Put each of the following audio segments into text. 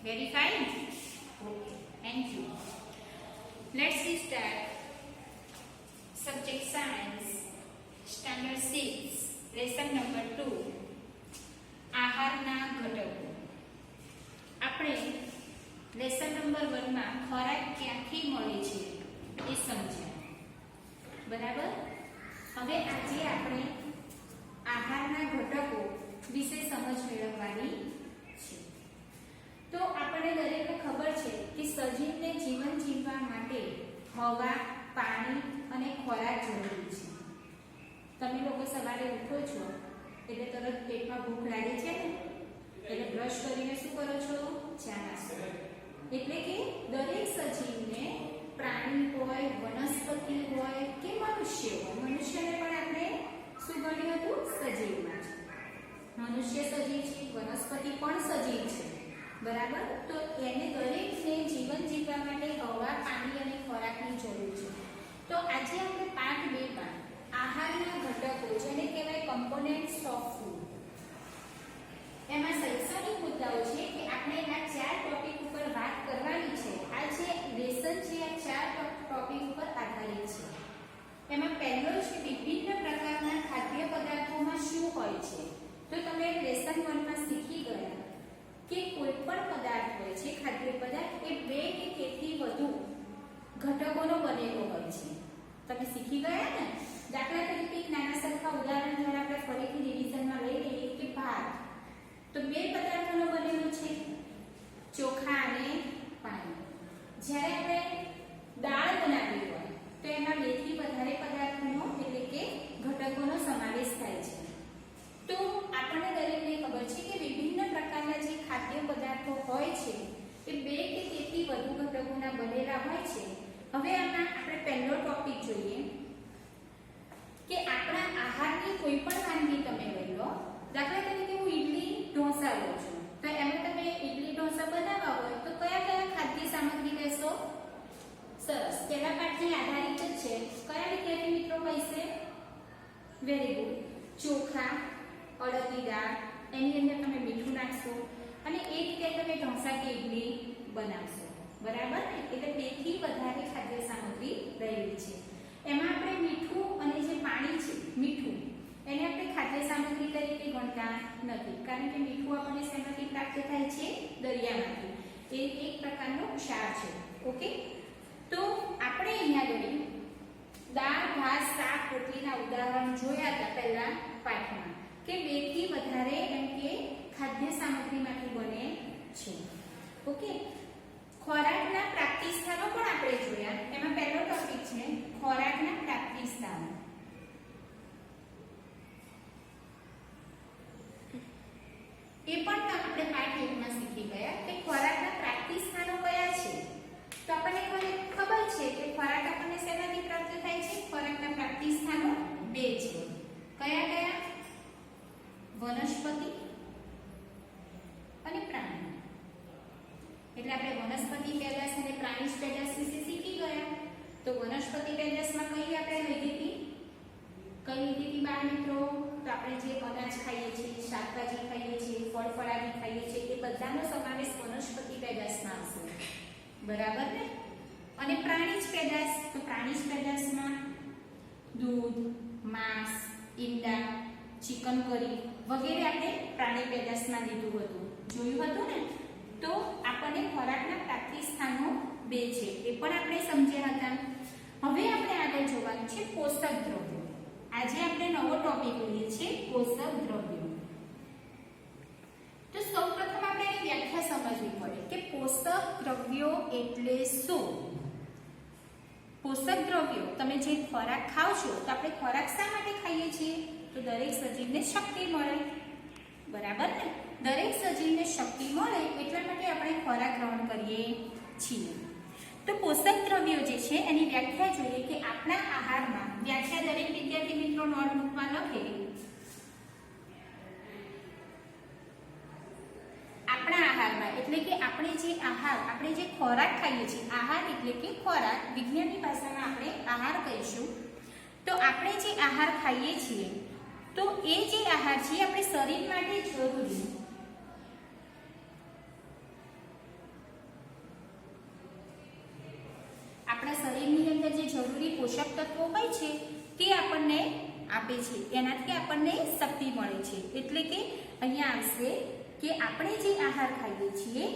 Very fine. Okay, thank you. Let's start. Subject Science, Standard 6, Lesson number 2. આહારના ઘટકો. આપણે lesson number 1 માં ખોરાક ક્યાંથી મળે છે એ સમજ્યા. બરાબર? હવે આજે આપણે આહારના ઘટકો વિશે સમજ મેળવવાની છે. તો આપણને દરેકને ખબર છે કે સજીવને જીવન જીવવા માટે હવા, પાણી અને ખોરાક જરૂરી છે. તમે લોકો સવારે ઉઠો છો એટલે તરત પેટમાં ભૂખ લાગે છે ને, એટલે બ્રશ કરીને શું કરો છો? ચા નાસ્તો. એટલે કે દરેક સજીવને પ્રાણી હોય, વનસ્પતિ હોય કે મનુષ્ય હોય, મનુષ્યને પણ આપણે શું ગણ્યું હતું? સજીવમાં છે. મનુષ્ય સજીવ છે, વનસ્પતિ પણ સજીવ છે. બરાબર? તો એને દરેકને જીવન જીવવા માટે હવા, પાણી અને ખોરાકની જરૂર છે. તો આજે આપણે પાઠ 2 માં આહારના ઘટકો, જેને કહેવાય કમ્પોનેન્ટ્સ ઓફ ફૂડ, એમાં શૈક્ષણિક મુદ્દાઓ છે કે આપણે આ 4 ટોપિક ઉપર વાત કરવાની છે. આ જે લેસન છે આ 4 ટોપિક ઉપર આધારિત છે. એમાં પહેલો છે વિભિન્ન પ્રકારના ખાદ્ય પદાર્થોમાં શું હોય છે. તો તમે લેસન 1 માં શીખી ગયા કે કોઈ પણ પદાર્થ હોય છે, ખાદ્ય પદાર્થ, એ 2 કે તેથી વધુ ઘટકોનો બનેલો હોય છે. તમે શીખી ગયા ને? દાખલા તરીકે એક નાના સરખા ઉદાહરણ દ્વારા આપણે ફરીથી રિવિઝનમાં લઈ લઈએ કે ભાત. તો 2 પદાર્થોનો બનેલો છે, ચોખા અને પાણી. જ્યારે આપણે દાળ બનાવી હોય તો એમાં 2 થી વધારે પદાર્થોનો એટલે કે ઘટકોનો સમાવેશ થાય છે. તો આપણને દરેકને ખબર છે કે વિભિન્ન પ્રકારના જે ખાદ્ય પદાર્થો હોય છે એ 2 કે તેથી વધુ ઘટકોના બનેલા હોય છે. હવે આમાં આપણે પહેલો ટોપિક જોઈએ કે આપણા આહારની કોઈ પણ વાનગી તમે લઈ લો. દાખલા તરીકે હું ઇડલી ઢોસા લઉં છું, તો એમાં તમે ઇડલી ઢોસા બનાવવા હોય તો કયા કયા ખાદ્ય સામગ્રી લેશો? સરસ, પહેલા પાઠની આધારિત જ છે. કયા વિદ્યાર્થી મિત્રો હોય છે? Very good. ચોખા, અડદની દાળ, એની અંદર તમે મીઠું નાખશો અને એ રીતે તમે ઢોસા કે ઇડલી બનાવશો. બરાબર ને? એટલે 2 થી વધારે ખાદ્ય સામગ્રી રહેલી છે. એમાં આપણે મીઠું અને જે પાણી છે, મીઠું, એને આપણે ખાદ્ય સામગ્રી તરીકે ગણતા નથી, કારણ કે મીઠું આપણને શેમાંથી પ્રાપ્ત થાય છે? દરિયામાંથી. એ એક પ્રકારનો ક્ષાર છે. ઓકે? તો આપણે અહીંયા આગળ દાળ, ભાત, શાક, રોટલીના ઉદાહરણ જોયા હતા પહેલા પાઠમાં કે 2 થી વધારે એમ કે ખાદ્ય સામગ્રીમાંથી બને છે. ઓકે? ખોરાકના પ્રાપ્તિ સ્થાનો પણ આપણે જોયા. એમાં પહેલો ટોપિક છે ખોરાકના પ્રાપ્તિ સ્થાનો. એ પણ આપણે પાઠ 1 માં શીખી ગયા કે ખોરાકના પ્રાપ્તિ સ્થાનો કયા છે. તો આપણને ખબર છે કે ખોરાક આપણને શેનાથી પ્રાપ્ત થાય છે? ખોરાકના પ્રાપ્તિ સ્થાનો 2 છે. કયા કયા? વનસ્પતિ અને પ્રાણી. એટલે આપણે વનસ્પતિ પેદાશ અને પ્રાણી પેદાશ વિશે શીખી ગયા. તો વનસ્પતિ પેદાશમાં કઈ આપણે લીધી હતી? કઈ લીધી હતી બાળ મિત્રો? તો આપણે જે અનાજ ખાઈએ છીએ, શાકભાજી ખાઈએ છીએ, ફળફળાદી ખાઈએ છીએ, એ બધાનો સમાવેશ વનસ્પતિ પેદાશમાં આવશે. બરાબર ને? અને પ્રાણી પેદાશ, તો પ્રાણી પેદાશમાં દૂધ, માંસ, ઈંડા, ચિકન કરી વગેરે આપણે પ્રાણી પેદાશમાં લીધું હતું, જોયું હતું ને? તો આપણને ખોરાકના પ્રાપ્તિ સ્થાનો 2 છે, એ પણ આપણે સમજ્યા હતા. હવે આપણે આગળ જોવાનું છે પોષક દ્રવ્યો. આજે આપણે નવો ટોપિક લઈએ છીએ પોષક દ્રવ્યો. તો સૌપ્રથમ આપણે એની વ્યાખ્યા સમજવી પડે કે પોષક દ્રવ્યો એટલે શું? પોષક દ્રવ્યો, તમે જે ખોરાક ખાવ છો, તો આપણે ખોરાક શા માટે ખાઈએ છીએ? તો દરેક સજીવને શક્તિ મળે. બરાબર ને? દરેક સજીવને શક્તિ મળે એટલા માટે આપણે ખોરાક ગ્રહણ કરીએ છીએ. તો પોષક દ્રવ્યો જે છે એની વ્યાખ્યા જોઈએ કે આપણા આહારમાં, વ્યાખ્યા દરેક વિદ્યાર્થી મિત્રો નોટબુકમાં લખે. આપણા આહારમાં એટલે કે આપણે જે ખોરાક ખાઈએ છીએ, આહાર એટલે કે ખોરાક, વિજ્ઞાનની ભાષામાં આપણે આહાર કહીશું. તો આપણે જે આહાર ખાઈએ છીએ તો એ જે આહાર છે આપણે શરીર માટે જરૂરી જરૂરી પોષક તત્વો હોય છે તે આપણને આપે છે, એનાથી આપણને શક્તિ મળે છે. એટલે કે અહીંયા આવશે કે આપણે જે આહાર ખાઈએ છીએ,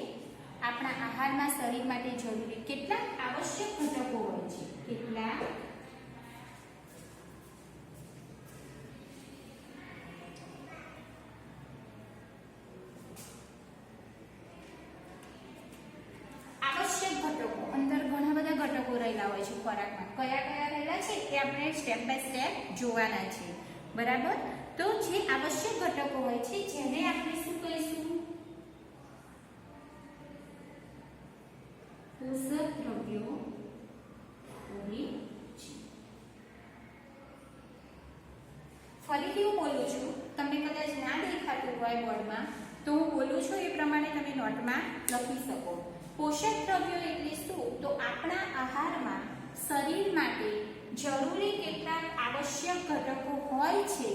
આપણા આહારમાં શરીર માટે જરૂરી કેટલાક આવશ્યક ઘટકો હોય છે, કેટલાક આવશ્યક ઘટકો, અંદર ઘણા બધા ઘટકો રહેલા હોય છે ખોરાકમાં. કયા કયા રહેલા છે એ આપણે સ્ટેપ બાય સ્ટેપ જોવાના છે. બરાબર? તો જે આવશ્યક ઘટકો હોય છે જેને આપણે શું કહીશું? પોષક દ્રવ્યો કહે છે. ફરીથી હું બોલું છું, તમને કદાચ ના દેખાતું હોય બોર્ડમાં, તો હું બોલું છું એ પ્રમાણે તમે નોટમાં લખી શકો. પોષક દ્રવ્યો એટલે શું? તો આપણા આહારમાં શરીર માટે જરૂરી કેટલાક આવશ્યક ઘટકો હોય છે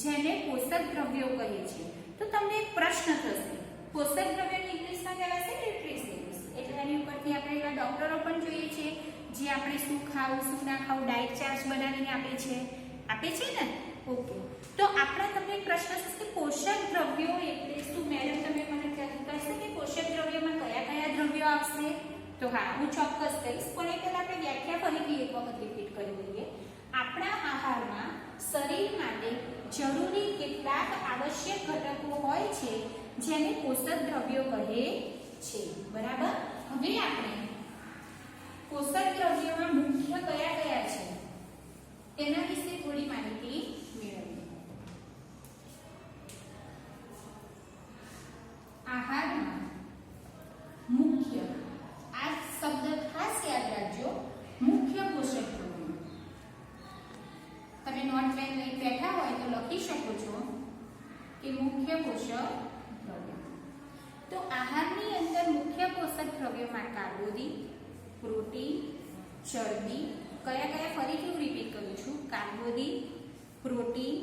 જેને પોષક દ્રવ્યો કહે છે. તો તમને એક પ્રશ્ન થશે, પોષક દ્રવ્યોની ઇંગ્લિશમાં કહેવાશે ન્યુટ્રિશન્સ. એટલે એની ઉપરથી આપણે એવા ડોક્ટરો પણ જોઈએ છે જે આપણે શું ખાવું શું ના ખાવું ડાયટ ચાર્ટ બનાવીને આપે છે ને. ઓકે, તો આપણા તમને એક પ્રશ્ન થશે કે પોષક દ્રવ્યો એટલે શું? મેડમ તમે મને કહેશો કે પોષક દ્રવ્યોમાં કયા કયા દ્રવ્યો આવશે? તો હા, હું ચોક્કસ કહીશ, પણ એ પહેલા આપણે વ્યાખ્યા ફરીથી એક વખત રિપીટ કરી દઈએ. આપણા આહારમાં શરીર માટે જરૂરી કેટલાક આવશ્યક ઘટકો હોય છે જેને પોષક દ્રવ્યો કહે છે. બરાબર? હવે આપણે પોષક દ્રવ્યોમાં મુખ્ય કયા કયા છે તેના વિશે થોડી માહિતી મેળવીએ. આહારમાં મુખ્ય, આ શબ્દ ખાસ યાદ રાખજો, મુખ્ય પોષક દ્રવ્યો. તમે નોટ પેન લઈને બેઠા હોય તો લખી શકો છો કે મુખ્ય પોષક દ્રવ્યો. તો આહારની અંદર મુખ્ય પોષક દ્રવ્યોમાં કાર્બોદિત, પ્રોટીન, ચરબી, કયા કયા ફરીથી હું રિપીટ કરું છું, કાર્બોદિત, પ્રોટીન,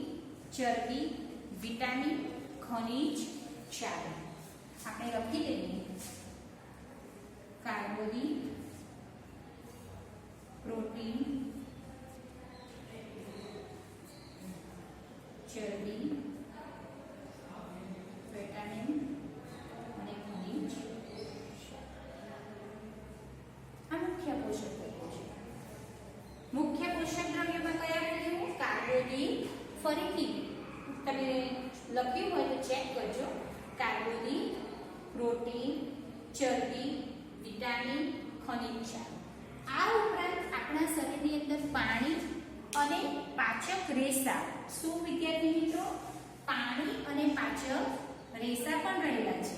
ચરબી, વિટામિન, ખનિજ, ક્ષાર. આપણે લખી દઈએ કાર્બોદિત, પ્રોટીન, ચરબી, વિટામિન અને ખનિજ. આ મુખ્ય પોષક દ્રવ્યો છે. મુખ્ય પોષક દ્રવ્યોમાં કયા રહ્યું? કાર્બોદિત. ફરીથી તમે લખ્યું હોય તો ચેક કરજો. કાર્બોદિત, પ્રોટીન, ચરબી, વિટામિન, ખનિજ, ક્ષાર. આ ઉપરાંત આપણા શરીરની અંદર પાણી અને પાચક રેસા. શું વિદ્યાર્થી મિત્રો? પાણી અને પાચક રેસા પણ રહેલા છે.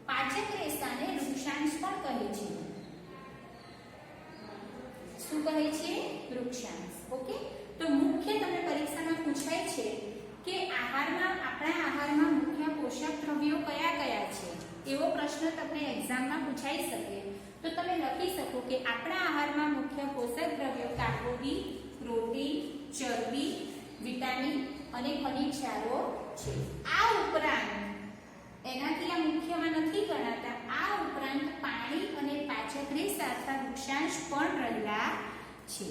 પાચક રેસાને વૃક્ષાંશ પણ કહે છે. શું કહે છે? વૃક્ષાંશ. ઓકે, તો મુખ્ય તમને પરીક્ષામાં પૂછાય છે કે આપણા આહારમાં મુખ્ય પોષક દ્રવ્યો કયા કયા છે, એવો પ્રશ્ન તમને એક્ઝામમાં પૂછાઈ શકે. તો તમે લખી શકો કે આપણા આહારમાં મુખ્ય પોષક દ્રવ્યો કાર્બોદિત, પ્રોટીન, ચરબી, વિટામિન અને ખનિજ ક્ષારો છે. આ ઉપરાંત એનાથી આ મુખ્યમાં નથી ગણાતા, આ ઉપરાંત પાણી અને પાચક રેસા અથવા વૃક્ષાંશ પણ રહેલા છે.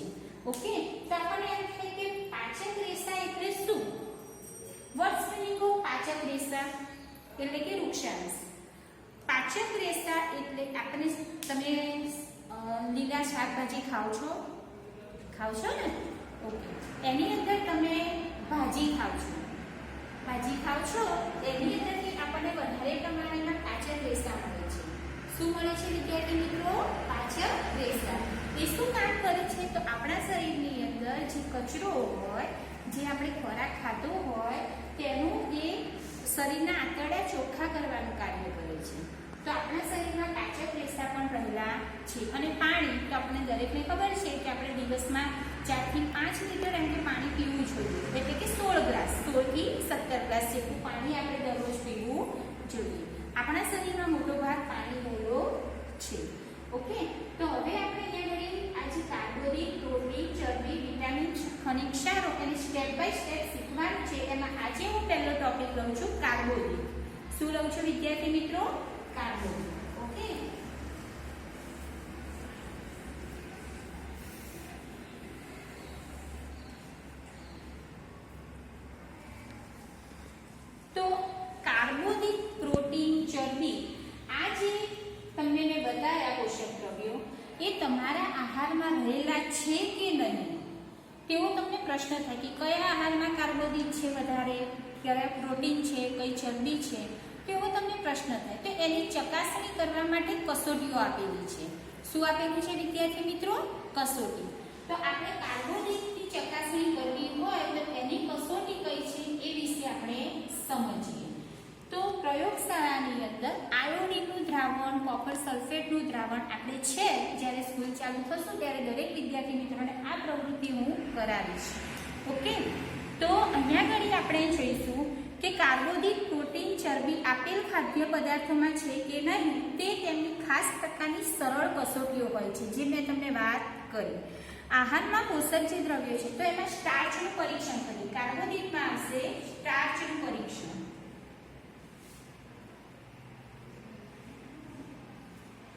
ઓકે, તો આપણને એમ થાય કે પાચક રેસા એટલે શું? વોટ્સ મીનિંગ ઓફ પાચક રેસા એટલે કે વૃક્ષાંશ. પાચક રેસા એટલે આપણે, તમે લીલા શાકભાજી ખાઓ છો ને? ઓકે, એની અંદર તમે ભાજી ખાઓ છો, એની અંદરથી આપણને વધારે પ્રમાણમાં પાચક રેસા મળે છે. શું મળે છે વિદ્યાર્થી મિત્રો? પાચક રેસા. એ શું કામ કરે છે? તો આપણા શરીરની અંદર જે કચરો હોય, જે આપણે ખોરાક ખાતો હોય, તેનું એ શરીરના આંતરડા ચોખ્ખા કરવાનું કાર્ય કરે છે. તો આપણા શરીરમાં પાચક રેસા પણ રહેલા છે. અને પાણી તો આપણે દરેકને ખબર છે કે આપણે દિવસમાં 4 થી 5 લીટર એમ કે પાણી પીવું જોઈએ. એટલે કે 16 ગ્લાસ, 16 થી 17 ગ્લાસ જેટલું પાણી આપણે દરરોજ પીવું જોઈએ. આપણા શરીરમાં મોટો ભાગ પાણીવાળો છે. ઓકે, તો હવે આપણે અહીંયા આજે કાર્બોદિત, પ્રોટીન, ચરબી, વિટામિન, ખનિજ, ક્ષારો અને સ્ટેપ બાય સ્ટેપ શીખવાનું છે. એમાં આજે હું પહેલો ટોપિક લઉં છું કાર્બોદિત. શું લઉં છું વિદ્યાર્થી મિત્રો? કાર્બોદિત. ઓકે, કયા પોષક દ્રવ્યો એ તમારા આહારમાં રહેલા છે કે નહીં તેવો તમને પ્રશ્ન થાય કે કયા આહારમાં કાર્બોદિત છે વધારે, કયા પ્રોટીન છે, કઈ ચરબી છે, તેવો તમને પ્રશ્ન થાય. તો એની ચકાસણી કરવા માટે કસોટીઓ આપેલી છે. શું આપેલું છે વિદ્યાર્થી મિત્રો? કસોટી. તો આપણે કાર્બોદિતની ચકાસણી કરવી હોય તો એની કસોટી કઈ છે એ વિશે આપણે સમજીએ. તો પ્રયોગશાળાની અંદર આયોડિનનું દ્રાવણ, કોપર સલ્ફેટનું દ્રાવણ આપણે છે જ્યારે સ્કૂલ ચાલુ થશે ત્યારે દરેક વિદ્યાર્થી મિત્રોને આ પ્રવૃત્તિ હું કરાવીશ. ઓકે, તો અહીંયા ઘડી આપણે જોઈશું કે કાર્બોદિત, પ્રોટીન, ચરબી આપેલ ખાદ્ય પદાર્થોમાં છે કે નહીં તે તેમની ખાસ પ્રકારની સરળ કસોટીઓ હોય છે, જે મેં તમને વાત કરી. આહારમાં પોષક જે દ્રવ્યો છે તો એમાં સ્ટાર્ચનું પરીક્ષણ કરીએ. કાર્બોદિતમાં આવશે સ્ટાર્ચનું પરીક્ષણ.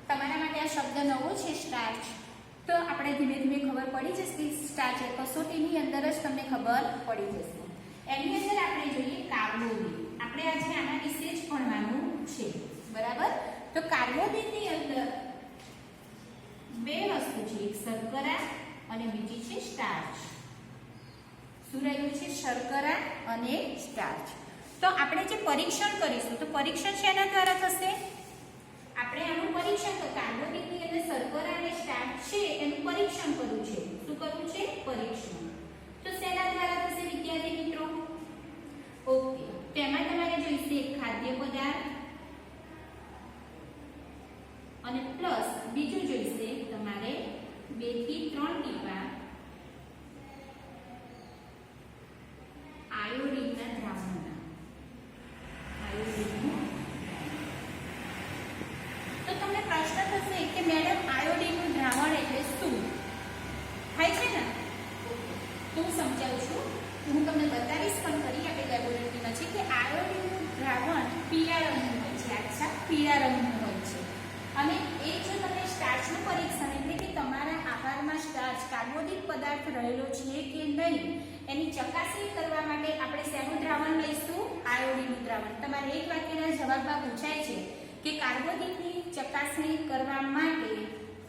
તમારા માટે આ શબ્દ નવો છે સ્ટાર્ચ, તો આપણે ધીમે ધીમે ખબર પડી જશે કે સ્ટાર્ચ એ કસોટીની અંદર જ તમને ખબર પડી જશે. એની અંદર આપણે જોઈએ કાર્બોદિત. આપણે આજે આના વિશે જ ભણવાનું છે, બરાબર? તો કાર્બોદિતની અંદર બે વસ્તુ છે, એક શર્કરા અને બીજી છે સ્ટાર્ચ. શું રહ્યું છે? શર્કરા અને સ્ટાર્ચ. તો આપણે જે પરીક્ષણ કરીશું તો પરીક્ષણ શેના દ્વારા થશે? આપણે આનું પરીક્ષણ તો કાર્બોદિતની અંદર શર્કરા અને સ્ટાર્ચ છે એનું પરીક્ષણ કરવું છે. શું કરવું છે? પરીક્ષણ. તો શેના દ્વારા થશે વિદ્યાર્થી મિત્રો? ઓકે, તેમાં તમારે જોઈશે એક ખાદ્ય પદાર્થ અને પ્લસ બીજું જોઈશે તમારે 2 થી 3 ટીપા આયોડિનના દ્રાવણના. આયોડિનનું. તો તમને પ્રશ્ન થશે કે મેડમ આયોડિનનું દ્રાવણ એટલે શું થાય છે ને? તો હું સમજાવું છું. હું તમને બતાવીશ પણ ખરી આપણી લેબોરેટરીમાં છે કે આયોડિનનું દ્રાવણ પીળા રંગનું હોય છે. આછા પીળા રંગનું હોય છે. અને એ જો તમે સ્ટાર્ચનું પરીક્ષણ એટલે કે તમારા આહારમાં સ્ટાર્ચ કાર્બોદિત પદાર્થ રહેલો છે કે નહીં એની ચકાસણી કરવા માટે આપણે શેનું દ્રાવણ લઈશું? આયોડિનનું દ્રાવણ. તમારે એક વાક્યના જવાબમાં પૂછાય છે કે કાર્બોદિતની ચકાસણી કરવા માટે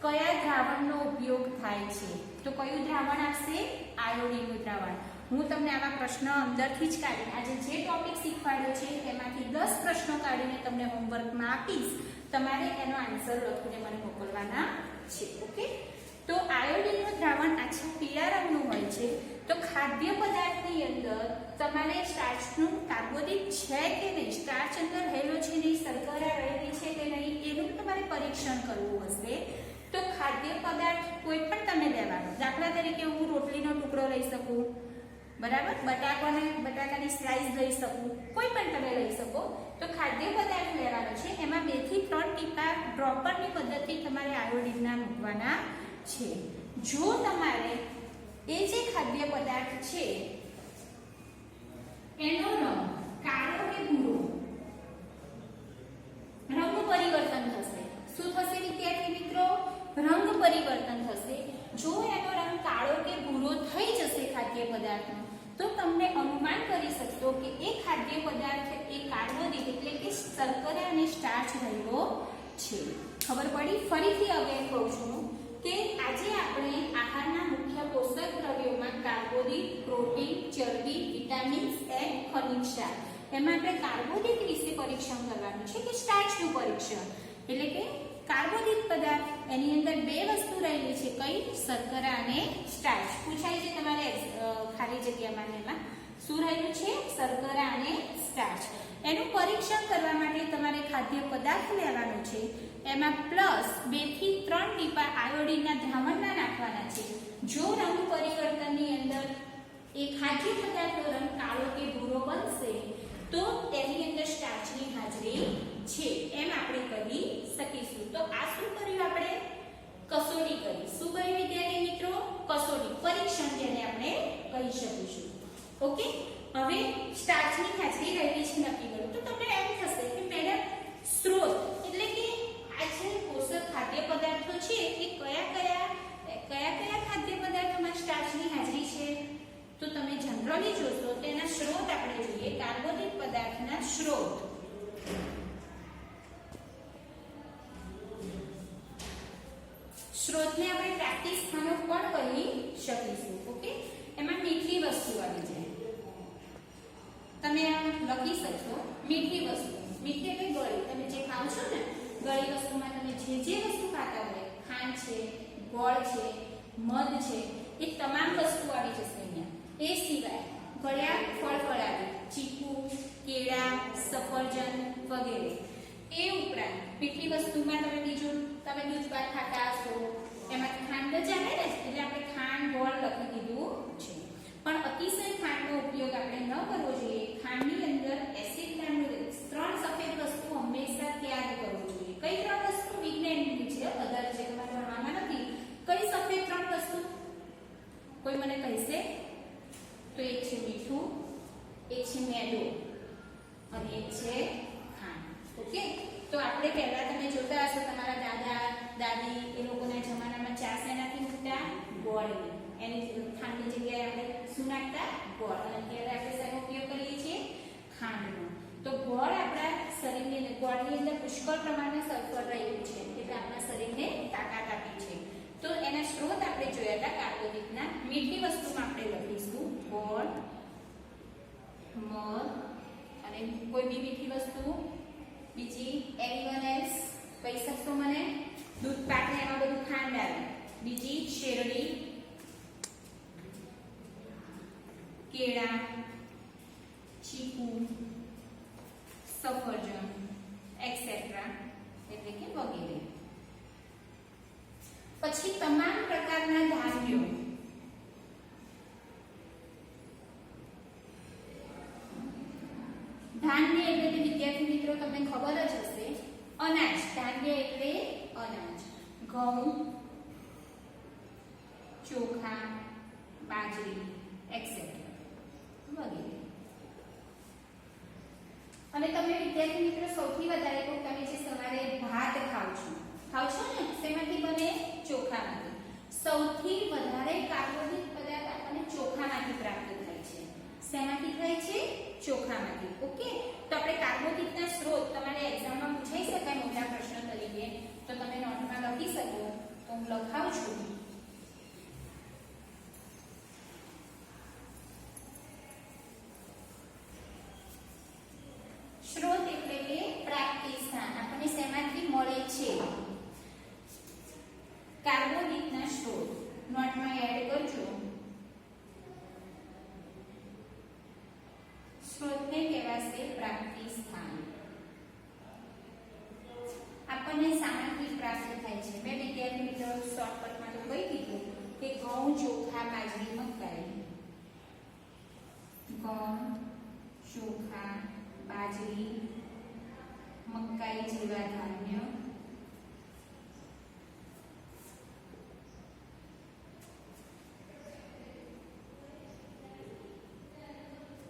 કયા દ્રાવણનો ઉપયોગ થાય છે? તો કયું દ્રાવણ આવશે? આયોડિનનું દ્રાવણ. હું તમને આવા પ્રશ્ન અંદરથી જ કાઢીને આજે જે ટોપિક શીખવાડ્યો છે તેમાંથી 10 પ્રશ્નો કાઢીને તમને હોમવર્કમાં આપીશ. તમારે એનો આન્સર લખીને મને મોકલવાના છે. ઓકે, તો આયોડિનનું દ્રાવણ આછા પીળા રંગનું હોય છે. તો ખાદ્ય પદાર્થની અંદર તમારે સ્ટાર્ચનું કાર્બોદિત છે કે નહીં, સ્ટાર્ચ અંદર રહેલો છે નહીં, શર્કરા રહેલી છે કે નહીં એનું તમારે પરીક્ષણ કરવું હશે. તો ખાદ્ય પદાર્થ કોઈ પણ તમે લેવાનો. દાખલા તરીકે હું રોટલીનો ટુકડો લઈ શકું, બરાબર? બટાકાની સ્લાઇસ લઈ શકું, કોઈ પણ તમે લઈ શકો. તો ખાદ્ય પદાર્થ લેવાનો છે, એમાં 2 થી 3 ટીપા ડ્રોપરની પદ્ધતિ તમારે આયોડિનના મૂકવાના છે. જો તમારે એ જે ખાદ્ય પદાર્થ છે એનો રંગ કાળો કે ભૂરો, રંગ પરિવર્તન થશે. શું થશે વિદ્યાર્થી મિત્રો? રંગ પરિવર્તન થશે. જો એનો રંગ કાળો કે ભૂરો થઈ જશે ખાદ્ય પદાર્થનો તો તમને અનુમાન કરી શકશો કે એ ખાદ્ય પદાર્થ એ કાર્બોદિત એટલે કે શર્કરા અને સ્ટાર્ચ રહેલો છે. ખબર પડી? ફરીથી અગેન કહું છું કે આજે આપણે આહારના મુખ્ય પોષક દ્રવ્યોમાં કાર્બોદિત, પ્રોટીન, ચરબી, વિટામિન્સ એન્ડ ખનિજ ક્ષાર એમાં આપણે કાર્બોદિત વિશે પરીક્ષણ કરવાનું છે કે સ્ટાર્ચનું પરીક્ષણ. એટલે કે કાર્બોદિત પદાર્થ એની અંદર બે વસ્તુ રહેલી છે, કઈ? શર્કરા અને સ્ટાર્ચ. પૂછાય છે તમારે ખાલી જગ્યામાં એમાં શું રહેલું છે? શર્કરા અને સ્ટાર્ચ. એનું પરીક્ષણ કરવા માટે તમારે ખાદ્ય પદાર્થ લેવાનો છે, એમાં પ્લસ 2 થી 3 ટીપા આયોડિનના દ્રાવણના નાખવાના છે. જો રંગ પરિવર્તનની અંદર એ ખાદ્ય પદાર્થનો રંગ કાળો કે ભૂરો બનશે તો તેની અંદર સ્ટાર્ચની હાજરી છે એમ આપણે કહી શકીશું. તો આ શું કર્યું? આપણે કસોટી કરી. શું કર્યું વિદ્યાર્થી મિત્રો? કસોટી, પરીક્ષણ જેને આપણે કહી શકીશું. ઓકે, હવે સ્ટાર્ચની હાજરી રહેલી છે નક્કી કર્યું. તો તમને એમ થશે કે મેડમ સ્ત્રોત એટલે કે આ જે પોષક ખાદ્ય પદાર્થો છે એ કયા ખાદ્ય પદાર્થોમાં સ્ટાર્ચની હાજરી છે? તો તમે જનરલી જોશો તેના સ્ત્રોત આપણે જોઈએ. કાર્બોદિત પદાર્થના સ્ત્રોત લખી શકશો મીઠી વસ્તુ. મીઠી એટલે ગળી, તમે જે ખાવ છો ને ગળી વસ્તુમાં તમે જે વસ્તુ ખાતા હોય, ખાંડ છે, ગોળ છે, મધ છે, એ તમામ વસ્તુ આવી જશે અહીંયા. એ સિવાય ગળ્યા ફળ ફળાદી, ચીકુ, કેળા, સફરજન વગેરે. એ ઉપરાંત મીઠી વસ્તુમાં તમે બીજું તમે દૂધ પાક ખાતા હશો, એમાં ખાંડ જ આવે ને, એટલે આપણે ખાંડ ગોળ લખી દીધું છે. પણ અતિશય ખાંડનો ઉપયોગ આપણે ન કરવો જોઈએ. ખાંડની અંદર એસિડ નામનું 3 સફેદ વસ્તુ હંમેશા ત્યાગ કરવો જોઈએ. કઈ 3 વસ્તુ? વિજ્ઞાનની છે, અદર છે, તમારે ભણવામાં નથી. કઈ સફેદ 3 વસ્તુ કોઈ મને કહેશે? તો એક છે મીઠું, એક છે મેદો અને એક છે ખાંડ. ઓકે, તો આપણે પહેલા તમે જોતા હશો તમારા દાદા દાદી એ લોકોના જમાનામાં ચા શેનાથી મૂકતા? ગોળની. એની ખાંડની જગ્યાએ આપણે શું નાખતા? ગોળ. અને અત્યારે આપણે શેનો ઉપયોગ કરીએ છીએ? ખાંડનો. તો ગોળ આપણા શરીરની અંદર, ગોળની અંદર પુષ્કળ પ્રમાણમાં સલ્ફર રહેલું છે, એટલે આપણા શરીરને તાકાત આપે છે. તો એના સ્ત્રોત આપણે જોયા હતા કાર્બોદિતના. મીઠી વસ્તુમાં આપણે લખીશું ગોળ, મધ અને કોઈ બી મીઠી વસ્તુ. બીજી એનીવન એલ્સ કહી શકશો મને? દૂધ પાક ને એમાં બધું ખાંડ આવે. બીજી શેરડી, કેળા, ચીકુ, સફરજન એક્સેટ્રા, એટલે કે વગેરે. પછી તમામ પ્રકારના ધાન્યો. ધાન્ય એટલે વિદ્યાર્થી મિત્રો તમને ખબર જ હશે, અનાજ. ધાન્ય એટલે અનાજ. ઘઉં, ચોખા, બાજરી એક્સેટ્રા વગેરે. અને તમે વિદ્યાર્થી મિત્રો સૌથી વધારે તો તમે જે સવારે ભાત ખાવ છો ને, શેમાંથી બને? ચોખામાંથી. સૌથી વધારે કાર્બોદિત પદાર્થ આપણને ચોખામાંથી પ્રાપ્ત થાય છે. શેમાંથી થાય છે? ચોખામાંથી. ઓકે, તો આપણે કાર્બોદિતના સ્ત્રોત તમારે એક્ઝામમાં પૂછાઈ શકાય મોટા પ્રશ્ન તરીકે, તો તમે નોટમાં લખી શકો. તો હું લખાવું છું. સ્ત્રોત એટલે કે પ્રાપ્તિ સ્થાન. આપણને શેમાંથી મળે છે? કાર્બોદિતના સ્ત્રોત. નોટમાં એડ કરજો. સ્ત્રોતને કહેવાશે પ્રાપ્તિ સ્થાન. આપણને સામગ્રી પ્રાપ્ત થાય છે. મેં વિદ્યાર્થી મિત્રો શોર્ટકટમાં તો કહી દીધું કે ઘઉં, ચોખા, બાજરી, મકાઈ. ઘઉં, ચોખા, બાજરી, મકાઈ જેવા ધાન્ય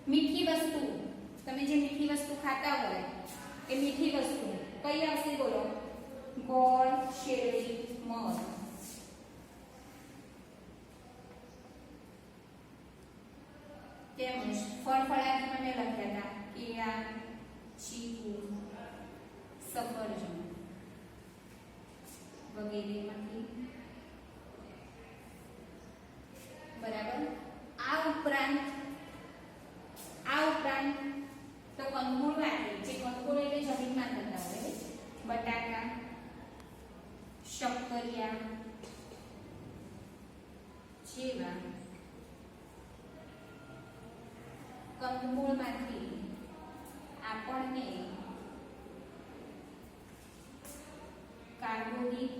મીઠી વસ્તુ. તમે જે મીઠી વસ્તુ ખાતા હોય એ મીઠી વસ્તુ કઈ આવશે? બોલો. ગોળ, શેરડી, મધ. તેમજ ફળ ફળાદીમાં મેં લખ્યા હતા કેળા, ચીકુ, સફરજન વગેરેમાંથી. બરાબર. આ ઉપરાંત તો કંદમૂળમાંથી, જે કંદમૂળ એટલે જમીનમાં થતા હોય, બટાકા, શક્કરિયા જેવા કંદમૂળમાંથી આપણને કાર્બોદિત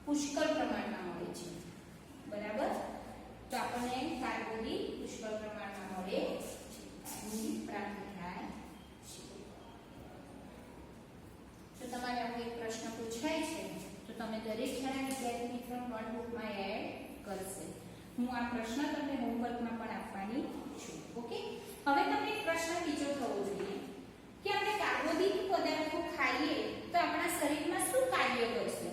પુષ્કળ પ્રમાણમાં મળે છે. બરાબર. તો આપણને કાર્બોદિત પુષ્કળ પ્રમાણમાં મળે છે, પ્રાપ્ત થાય છે. તો તમારે આવો એક પ્રશ્ન પૂછાય છે તો તમે દરેક જણા વિદ્યાર્થી મિત્રો નોટબુકમાં એડ કરશે. હું આ પ્રશ્ન તમને હોમવર્કમાં પણ આપવાની છું. ઓકે, હવે તમને એક પ્રશ્ન બીજો થવો જોઈએ કે આપણે કાર્બોદિત પદાર્થો ખાઈએ તો આપણા શરીરમાં શું કાર્ય કરશે?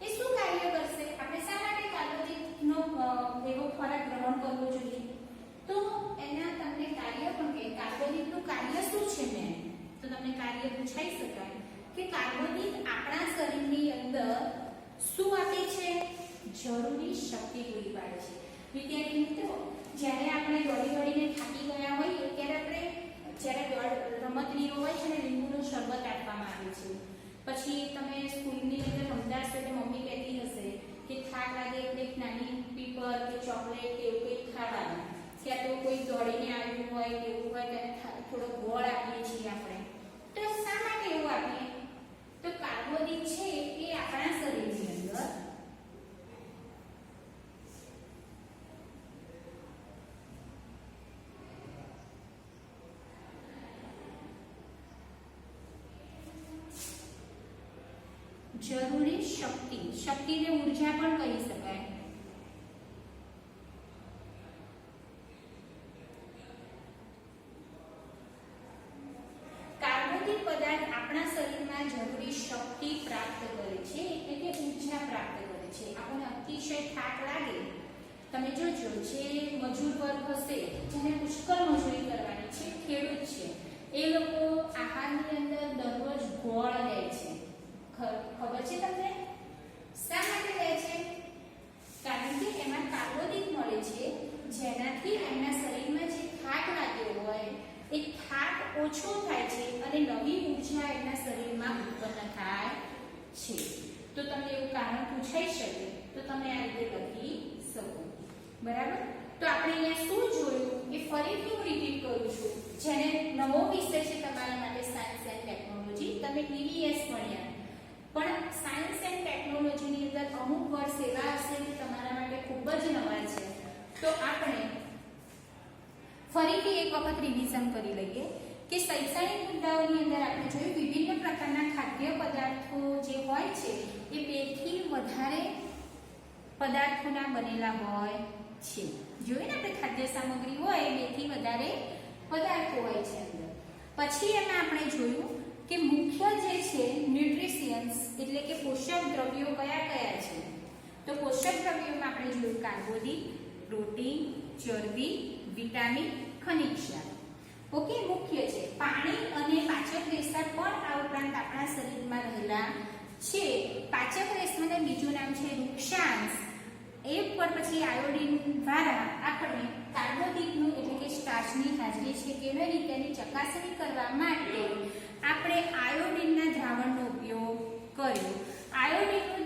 એ શું કાર્ય કરશે? આપણે શા માટે કાર્બોદિતનો એવો ખોરાક ગ્રહણ કરવો જોઈએ? તો એના તમને કાર્ય પણ કે કાર્બોદિતનું કાર્ય શું છે? મેં તો તમને કાર્ય પૂછાઈ શકાય કે કાર્બોદિત આપણા શરીરની અંદર શું આપે છે? જરૂરી શક્તિ પૂરી પાડે છે. વિદ્યાર્થી મિત્રો, જ્યારે આપણે દોડી દોડીને હોય છે ને લીંબુનું શરબત આપવામાં આવે છે. પછી તમે સ્કૂલની અંદર રમતા હશો એટલે મમ્મી કહેતી હશે કે થાક લાગે એટલે એક નાની પીપર કે ચોકલેટ કે એવું કંઈક ખાવાનું, ક્યાં તો કોઈ દોડીને આવ્યું હોય કે એવું હોય તેને થોડો ગોળ આપીએ છીએ આપણે. તો શા માટે એવું આપીએ? તો કાર્બોદિત છે એ આપણા શરીરની અંદર જરૂરી શક્તિને ઉર્જા પણ કહી શકાય. કાર્બોદિત પદાર્થ આપણા શરીરમાં જરૂરી શક્તિ પ્રાપ્ત કરે છે એટલે કે ઉર્જા પ્રાપ્ત કરે છે. આપણને અતિશય થાક લાગે, તમે જોજો જે મજૂર વર્ગ હશે જેને પુષ્કળ મજૂરી કરવાની છે, ખેડૂત છે, એ લોકો આહારની અંદર દરરોજ ગોળ લે છે. ખબર છે તમને? શા માટે લે છે? કારણ કે એમાં કાર્બોદિત મળે છે, જેનાથી એમના શરીરમાં જે થાક લાગ્યો હોય એ થાક ઓછો થાય છે અને નવી ઉર્જા એમના શરીરમાં ઉત્પન્ન થાય છે. તો તમને એવું કારણ પૂછાઈ શકે તો તમે આ રીતે લખી શકો. બરાબર? તો આપણે અહીંયા શું જોયું એ ફરીથી હું રિપીટ કરું છું. જેને નવો વિષય છે તમારા માટે સાયન્સ એન્ડ ટેકનોલોજી, તમે EVS ભણ્યા, પણ સાયન્સ એન્ડ ટેકનોલોજીની અંદર અમુક વર્ષ એવા હશે કે તમારા માટે ખૂબ જ નવા છે. તો આપણે ફરીથી એક વખત રિવિઝન કરી લઈએ કે શૈક્ષણિક મુદ્દાઓની અંદર આપણે જોયું વિભિન્ન પ્રકારના ખાદ્ય પદાર્થો જે હોય છે એ 2 થી વધારે પદાર્થોના બનેલા હોય છે. જોયું ને આપણે ખાદ્ય સામગ્રી હોય 2 થી વધારે પદાર્થો હોય છે અંદર. પછી એમાં આપણે જોયું કે મુખ્ય જે છે ન્યુટ્રિશિયન્સ એટલે કે પોષક દ્રવ્યો કયા કયા છે. તો પોષક દ્રવ્યોમાં આપણે જોયું કાર્બોદિત, પ્રોટીન, ચરબી, વિટામિન, ખનિજ ક્ષાર. ઓકે, મુખ્ય છે. પાણી અને પાચક રેસા પણ આ ઉપરાંત આપણા શરીરમાં રહેલા છે. પાચક રેસાને બીજું નામ છે વૃક્ષાંશ. એ ઉપર પછી આયોડિન દ્વારા આપણે કાર્બોદિતનું એટલે કે સ્ટાર્ચની હાજરી છે કે નહીં તેની ચકાસણી કરવા માટે